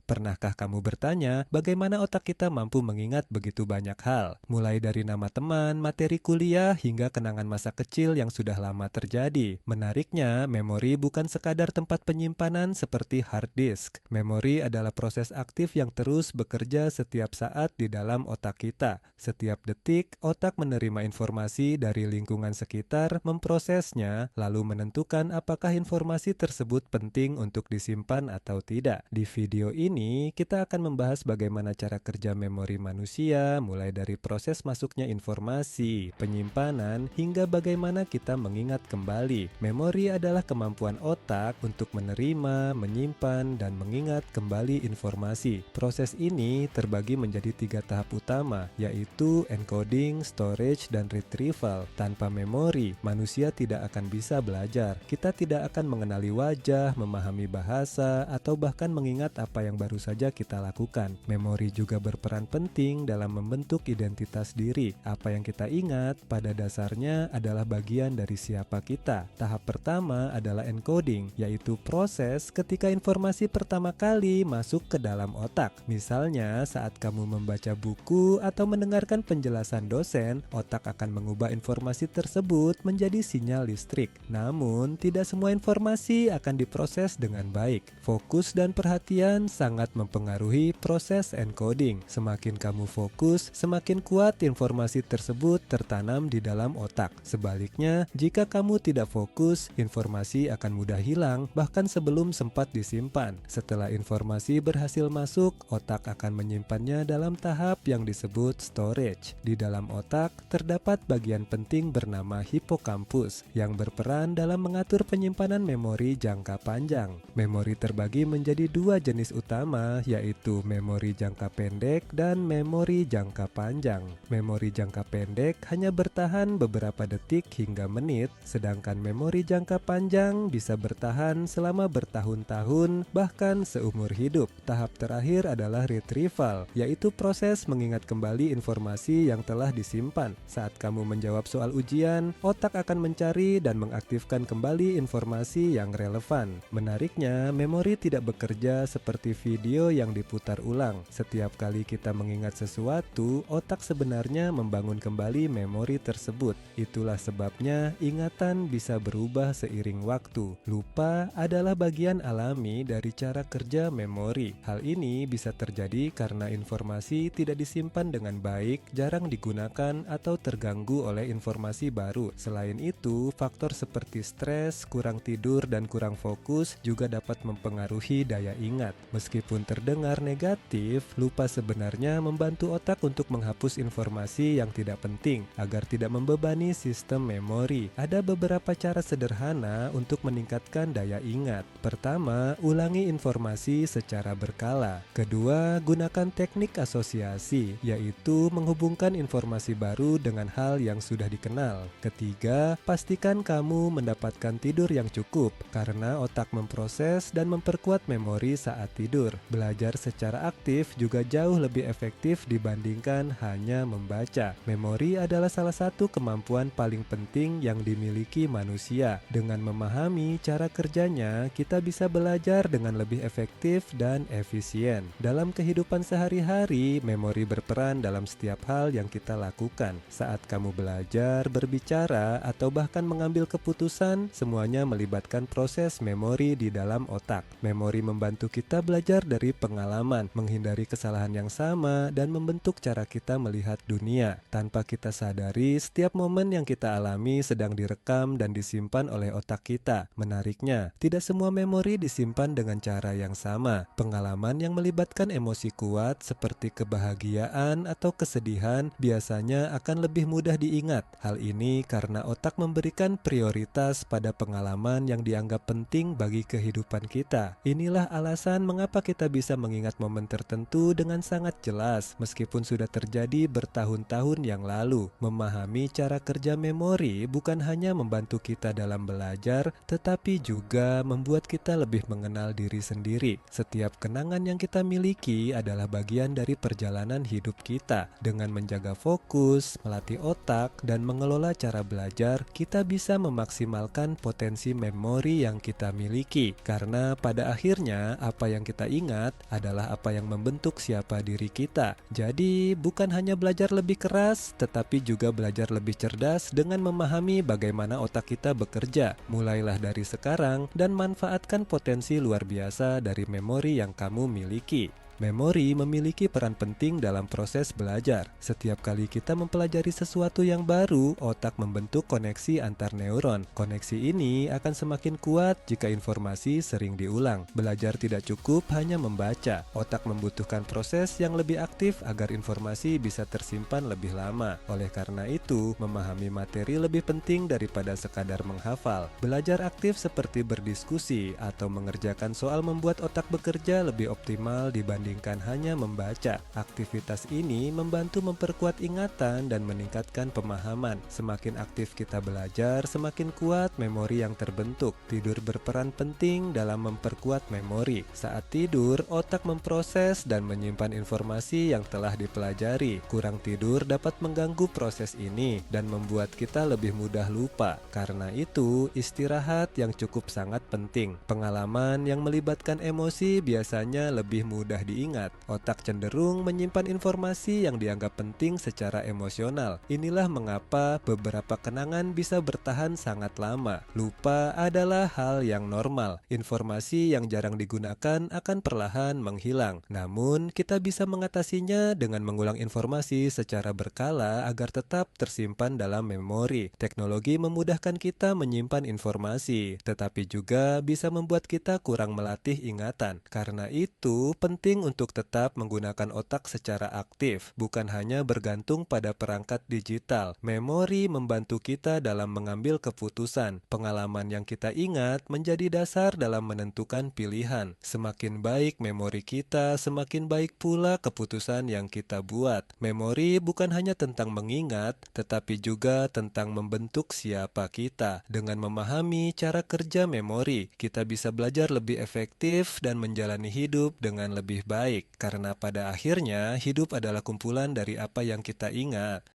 Pernahkah kamu bertanya, bagaimana otak kita mampu mengingat begitu banyak hal? Mulai dari nama teman, materi kuliah, hingga kenangan masa kecil yang sudah lama terjadi. Menariknya, memori bukan sekadar tempat penyimpanan seperti hard disk. Memori adalah proses aktif yang terus bekerja setiap saat di dalam otak kita. Setiap detik, otak menerima informasi dari lingkungan sekitar, memprosesnya, lalu menentukan apakah informasi tersebut penting untuk disimpan atau tidak. Di video ini, kita akan membahas bagaimana cara kerja memori manusia, mulai dari proses masuknya informasi, penyimpanan, hingga bagaimana kita mengingat kembali. Memori adalah kemampuan otak untuk menerima, menyimpan, dan mengingat kembali informasi. Proses ini terbagi menjadi 3 tahap utama, yaitu encoding, storage, dan retrieval. Tanpa memori, manusia tidak akan bisa belajar. Kita tidak akan mengenali wajah, memahami bahasa, atau bahkan mengingat apa yang baru saja kita lakukan. Memori juga berperan penting dalam membentuk identitas diri. Apa yang kita ingat pada dasarnya adalah bagian dari siapa kita. Tahap pertama adalah encoding, yaitu proses ketika informasi pertama kali masuk ke dalam otak. Misalnya, saat kamu membaca buku atau mendengarkan penjelasan dosen, otak akan mengubah informasi tersebut menjadi sinyal listrik. Namun, tidak semua informasi akan diproses dengan baik. Fokus dan perhatian sangat mempengaruhi proses encoding. Semakin kamu fokus, semakin kuat informasi tersebut tertanam di dalam otak. Sebaliknya, jika kamu tidak fokus, informasi akan mudah hilang bahkan sebelum sempat disimpan. Setelah informasi berhasil masuk, otak akan menyimpannya dalam tahap yang disebut storage. Di dalam otak, terdapat bagian penting bernama hippocampus yang berperan dalam mengatur penyimpanan memori jangka panjang. Memori terbagi menjadi 2 jenis utama, yaitu memori jangka pendek dan memori jangka panjang. Memori jangka pendek hanya bertahan beberapa detik hingga menit, sedangkan memori jangka panjang bisa bertahan selama bertahun-tahun, bahkan seumur hidup. Tahap terakhir adalah retrieval, yaitu proses mengingat kembali informasi yang telah disimpan. Saat kamu menjawab soal ujian, otak akan mencari dan mengaktifkan kembali informasi yang relevan. Menariknya, memori tidak bekerja seperti video yang diputar ulang. Setiap kali kita mengingat sesuatu, otak sebenarnya membangun kembali memori tersebut. Itulah sebabnya ingatan bisa berubah seiring waktu. Lupa adalah bagian alami dari cara kerja memori. Hal ini bisa terjadi karena informasi tidak disimpan dengan baik, jarang digunakan, atau terganggu oleh informasi baru. Selain itu, faktor seperti stres, kurang tidur, dan kurang fokus juga dapat mempengaruhi daya ingat. Meskipun terdengar negatif, lupa sebenarnya membantu otak untuk menghapus informasi yang tidak penting agar tidak membebani sistem memori. Ada beberapa cara sederhana untuk meningkatkan daya ingat. Pertama, ulangi informasi secara berkala. Kedua, gunakan teknik asosiasi, yaitu menghubungkan informasi baru dengan hal yang sudah dikenal. Ketiga, pastikan kamu mendapatkan tidur yang cukup karena otak memproses dan memperkuat memori saat tidur. Belajar secara aktif juga jauh lebih efektif dibandingkan hanya membaca. Memori adalah salah satu kemampuan paling penting yang dimiliki manusia. Dengan memahami cara kerjanya, kita bisa belajar dengan lebih efektif dan efisien. Dalam kehidupan sehari-hari, memori berperan dalam setiap hal yang kita lakukan. Saat kamu belajar, berbicara, atau bahkan mengambil keputusan, semuanya melibatkan proses memori di dalam otak. Memori membantu kita belajar dari pengalaman, menghindari kesalahan yang sama, dan membentuk cara kita melihat dunia. Tanpa kita sadari, setiap momen yang kita alami sedang direkam dan disimpan oleh otak kita. Menariknya, tidak semua memori disimpan dengan cara yang sama. Pengalaman yang melibatkan emosi kuat seperti kebahagiaan atau kesedihan biasanya akan lebih mudah diingat. Hal ini karena otak memberikan prioritas pada pengalaman yang dianggap penting bagi kehidupan kita. Inilah alasan mengapa kita bisa mengingat momen tertentu dengan sangat jelas meskipun sudah terjadi bertahun-tahun yang lalu. Memahami cara kerja memori bukan hanya membantu kita dalam belajar, tetapi juga membuat kita lebih mengenal diri sendiri. Setiap kenangan yang kita miliki adalah bagian dari perjalanan hidup kita. Dengan menjaga fokus, melatih otak, dan mengelola cara belajar, kita bisa memaksimalkan potensi memori yang kita miliki. Karena pada akhirnya, apa yang kita ingat adalah apa yang membentuk siapa diri kita. Jadi, bukan hanya belajar lebih keras, tetapi juga belajar lebih cerdas dengan memahami bagaimana otak kita bekerja. Mulailah dari sekarang dan manfaatkan potensi luar biasa dari memori yang kamu miliki. Memori memiliki peran penting dalam proses belajar. Setiap kali kita mempelajari sesuatu yang baru, otak membentuk koneksi antar neuron. Koneksi ini akan semakin kuat jika informasi sering diulang. Belajar tidak cukup hanya membaca. Otak membutuhkan proses yang lebih aktif agar informasi bisa tersimpan lebih lama. Oleh karena itu, memahami materi lebih penting daripada sekadar menghafal. Belajar aktif seperti berdiskusi atau mengerjakan soal membuat otak bekerja lebih optimal dibandingkan hanya membaca. Aktivitas ini membantu memperkuat ingatan dan meningkatkan pemahaman. Semakin aktif kita belajar, semakin kuat memori yang terbentuk. Tidur berperan penting dalam memperkuat memori. Saat tidur, otak memproses dan menyimpan informasi yang telah dipelajari. Kurang tidur dapat mengganggu proses ini dan membuat kita lebih mudah lupa. Karena itu, istirahat yang cukup sangat penting. Pengalaman yang melibatkan emosi biasanya lebih mudah diingat. Otak cenderung menyimpan informasi yang dianggap penting secara emosional. Inilah mengapa beberapa kenangan bisa bertahan sangat lama. Lupa adalah hal yang normal. Informasi yang jarang digunakan akan perlahan menghilang. Namun, kita bisa mengatasinya dengan mengulang informasi secara berkala agar tetap tersimpan dalam memori. Teknologi memudahkan kita menyimpan informasi, tetapi juga bisa membuat kita kurang melatih ingatan. Karena itu, penting untuk tetap menggunakan otak secara aktif, bukan hanya bergantung pada perangkat digital. Memori membantu kita dalam mengambil keputusan. Pengalaman yang kita ingat menjadi dasar dalam menentukan pilihan. Semakin baik memori kita, semakin baik pula keputusan yang kita buat. Memori bukan hanya tentang mengingat, tetapi juga tentang membentuk siapa kita. Dengan memahami cara kerja memori, kita bisa belajar lebih efektif dan menjalani hidup dengan lebih baik. Karena pada akhirnya, hidup adalah kumpulan dari apa yang kita ingat.